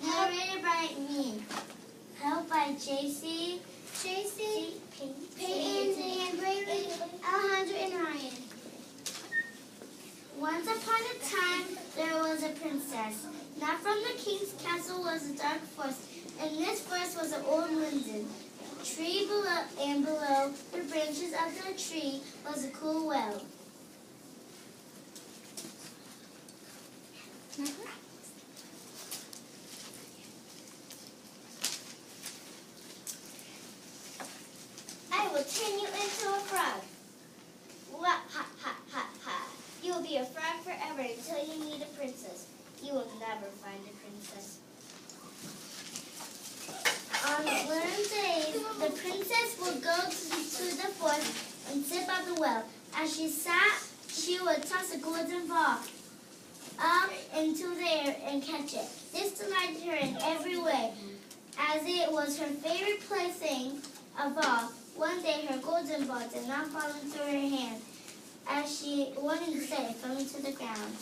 Narrated by me. Help by J.C. Peyton, and Braylee, Alejandro, and Ryan. Once upon a time, there was a princess. Now from the king's castle was a dark forest, and this forest was an old linden tree below, and below the branches of the tree was a cool well. I will turn you into a frog. Wah, ha, ha, ha, ha. You will be a frog forever until you meet a princess. You will never find a princess. On warm days, the princess would go to the forest and sip at the well. As she sat, she would toss a golden ball up into the air and catch it. This delighted her in every way, as it was her favorite plaything of all. One day, her golden ball did not fall into her hand. As she wanted to say, it fell into the ground.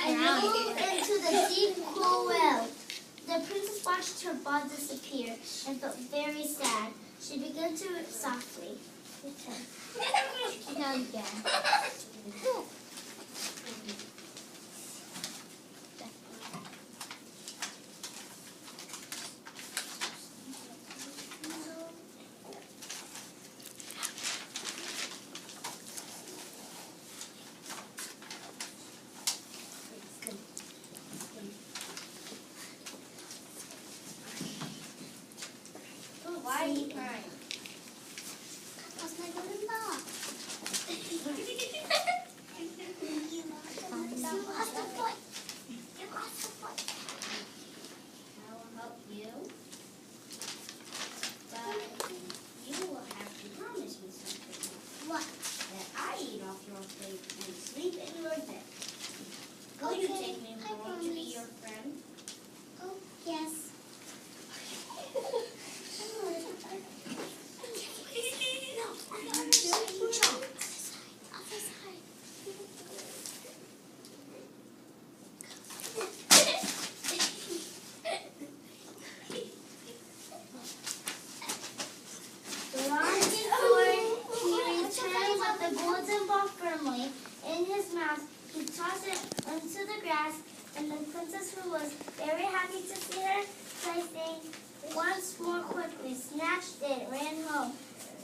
And moved into the deep, cool well. The princess watched her ball disappear and felt very sad. She began to softly. Now again. Why are you crying? That's my golden ball. You lost the foot. You lost the foot. I will help you. But you will have to promise me something. What? That I eat off your plate and sleep in your bed. Will you take me home to be your friend? Oh, yes. In his mouth, he tossed it into the grass, and the princess, who was very happy to see her plaything, once more quickly snatched it and ran home.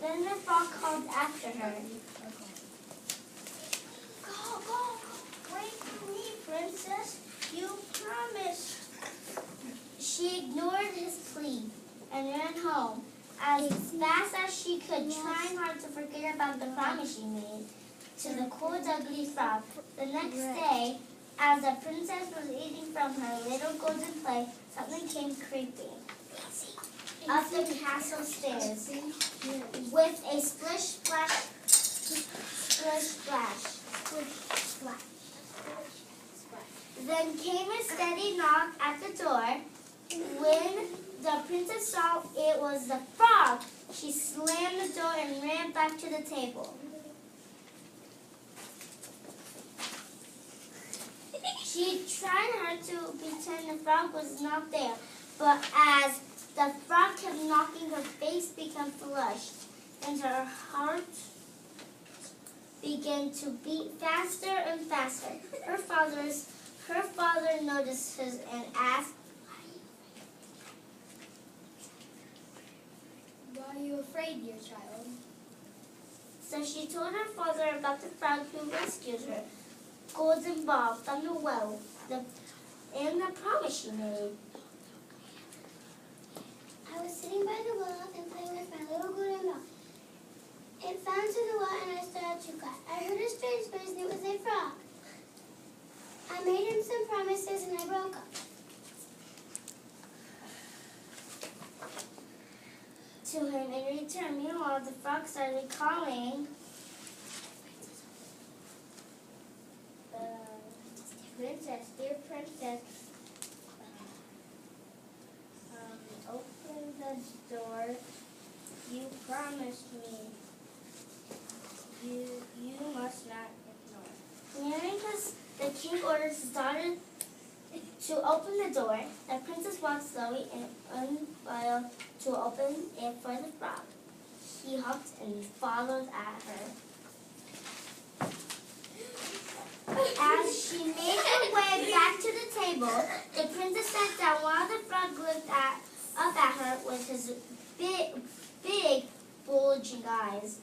Then the frog called after her. Go, wait for me, princess. You promised. She ignored his plea and ran home as fast as she could, trying hard to forget about the promise she made to the cold, ugly frog. The next day, as the princess was eating from her little golden plate, something came creeping up the castle stairs with a splish, splash, splish, splash. Then came a steady knock at the door. When the princess saw it was the frog, she slammed the door and ran back to the table. She tried hard to pretend the frog was not there, but as the frog kept knocking, her face became flushed, and her heart began to beat faster and faster. Her father noticed this and asked, Why are you afraid, dear child? So she told her father about the frog who rescued her golden ball from the well, and the promise she made. I was sitting by the well and playing with my little golden ball. It fell into the well and I started to cry. I heard a strange voice and it was a frog. I made him some promises and I broke up. To him in return. Meanwhile, the frog started calling princess, dear princess, open the door. You promised me. You must not ignore. Hearing the king orders his daughter To open the door, the princess walked slowly and unveiled to open it for the frog. He hopped and followed at her. As she made her way back to the table, the princess sat down while the frog looked up at her with his big, bulging eyes.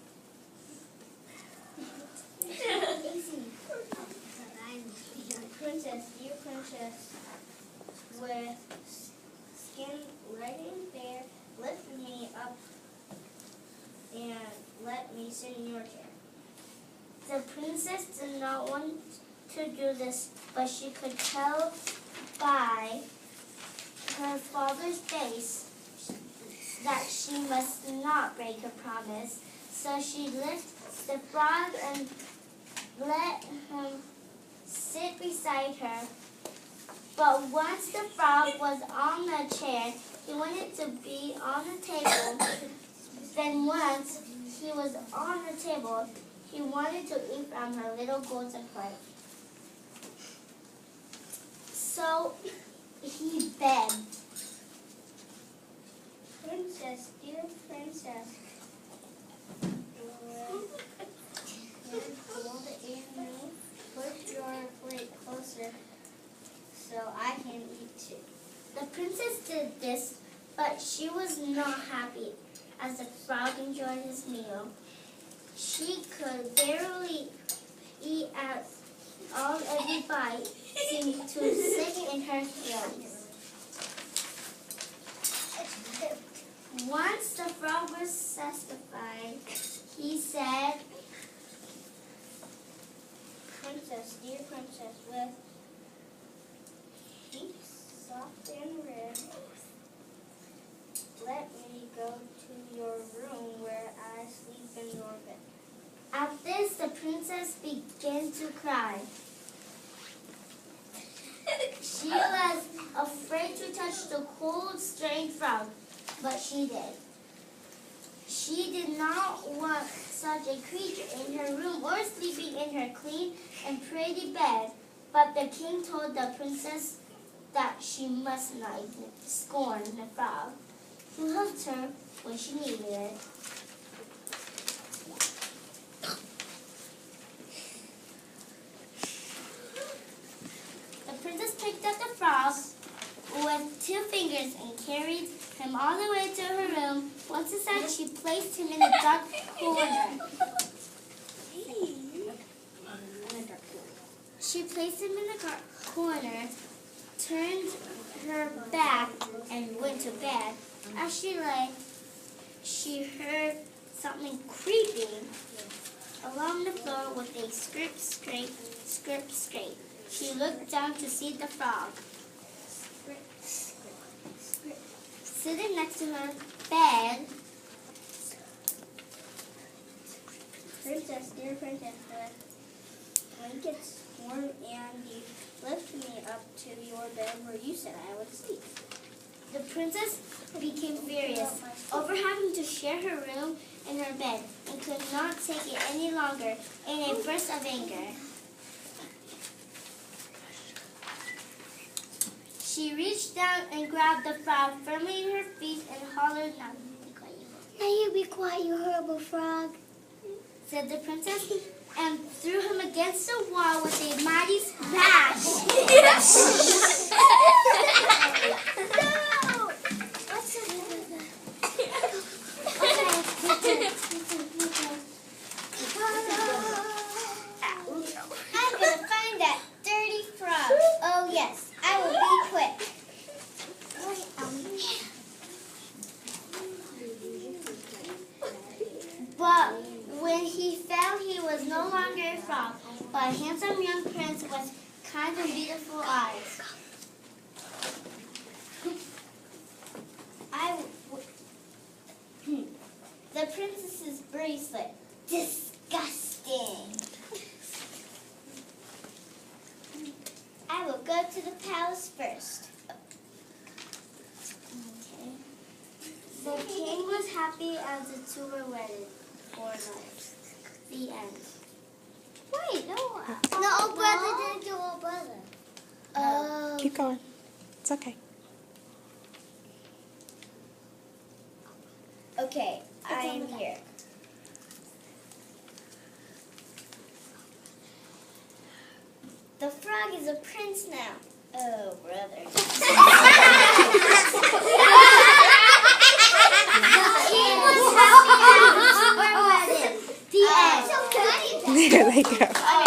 Princess, dear princess, with skin light and fair, lift me up and let me sit in your chair. The princess did not want to do this, but she could tell by her father's face that she must not break her promise. So she lifted the frog and let him sit beside her. But once the frog was on the chair, he wanted to be on the table. Then once he was on the table, he wanted to eat from her little golden plate. So he begged, Princess, dear princess, put your plate closer so I can eat too. The princess did this, but she was not happy as the frog enjoyed his meal. She could barely eat at all. Every bite seemed to stick in her throat. Once the frog was satisfied, he said, Princess, dear princess, with feet soft and red, let me go to your room where I sleep in your bed. At this, the princess began to cry. She was afraid to touch the cold, strange frog, but she did. She did not want such a creature in her room or sleeping in her clean and pretty bed, but the king told the princess that she must not scorn the frog, who helped her when she needed it. The princess picked up the frog with 2 fingers and carried him all the way to her room. Once inside, she placed him in a dark corner. She placed him in the corner, turned her back, and went to bed. As she lay, she heard something creeping along the floor with a scrape, scrape, scrape, scrape. She looked down to see the frog sitting next to her bed. Princess, dear princess, the blankets warm and you lift me up to your bed where you said I would sleep. The princess became furious over having to share her room and her bed and could not take it any longer. In a burst of anger, she reached down and grabbed the frog firmly in her feet and hollered, Now you be quiet, you horrible frog, said the princess, and threw him against the wall with a mighty smash. No! What's the I'm going to find that dirty frog. Oh, yes, I will be quick. But when he found he was no longer a frog, but a handsome young prince with kind and beautiful eyes. The princess's bracelet. Disgusting. I will go to the palace first. Okay. The king was happy as the 2 were wedded for life. The end. Wait, no. No, brother didn't do a brother. Keep going. It's okay. Okay, I'm here. The frog is a prince now. Oh, brother. The end. There they go.